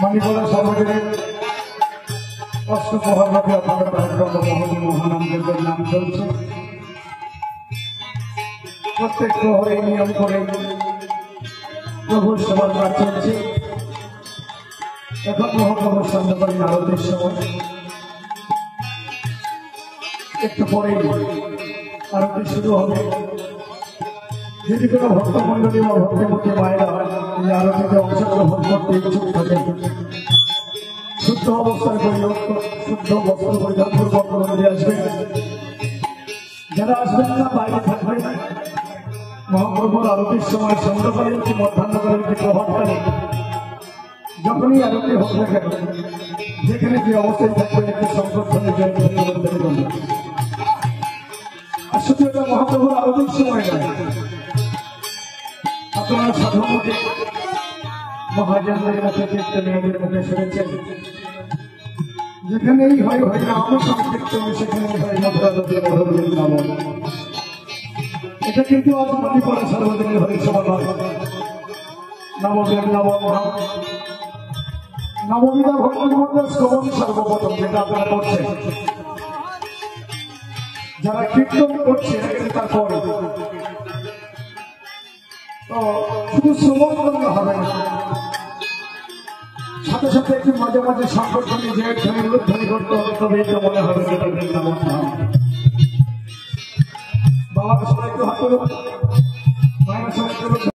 মণিপুরের সর্বজনীন অষ্টপ্রহরব্যাপী অখণ্ড কার্যক্রম মহানামদেবের নাম চলছে। প্রত্যেক প্রহরে নিয়ম করে প্রভুর সেবার কাজ চলছে। এখন মহাপ্রভুর সন্ধ্যাকালীন আরতির সময় একটু পরেই আরতি শুরু হবে। যদি কোনো ভক্তমন্ডলী বা ভক্তমূর্তি মায়েরা এই আরতিতে অংশগ্রহণ করতে ইচ্ছুক থাকে, শুদ্ধ অবস্থায় শুদ্ধ বস্ত্র পরিধান পূর্বক মন্দিরে আসবেন। যারা আসবেন না বাইরে থাকবেন, মহাপ্রভুর আরতির সময় সন্ধ্যাকালীন কি মধ্যাহ্নকালীন কি প্রভাতকালীন যখনই আরতি হোক না কেন, যেখানে যে অবস্থায় থাকবেন একটি সংকটনে জয় করবেন। আর শুধু এটা মহাপ্রভুর আরতির সময় নয়, আপনারা সাধারণত মহাজনদের মুখে কীর্তনীয়দের মুখে শুনেছেন, যেখানেই হয় হয় না আমার সংকীর্তন, সেখানেই হয় মধুরানন্দের মধুর বৃন্দাবন। এটা কিন্তু আজ মণিপুরের সার্বজনীন হরিসভা নয়, নববৃন্দাবন নববিধা ভক্তির মধ্যে শ্রবণ সর্বপ্রথম যেটা আপনারা করছেন। যারা কীর্তন করছে তারপরে তো শুধু শ্রবণ করলে হবে না, সাথে সাথে একটু মাঝে মাঝে সংকটধ্বনি যে ধ্বনি উল্লেখধ্বনি করতে হবে, তবে এটা মনে হবে যেটা বৃন্দাবন। বাবা সবাই একটু হাত করে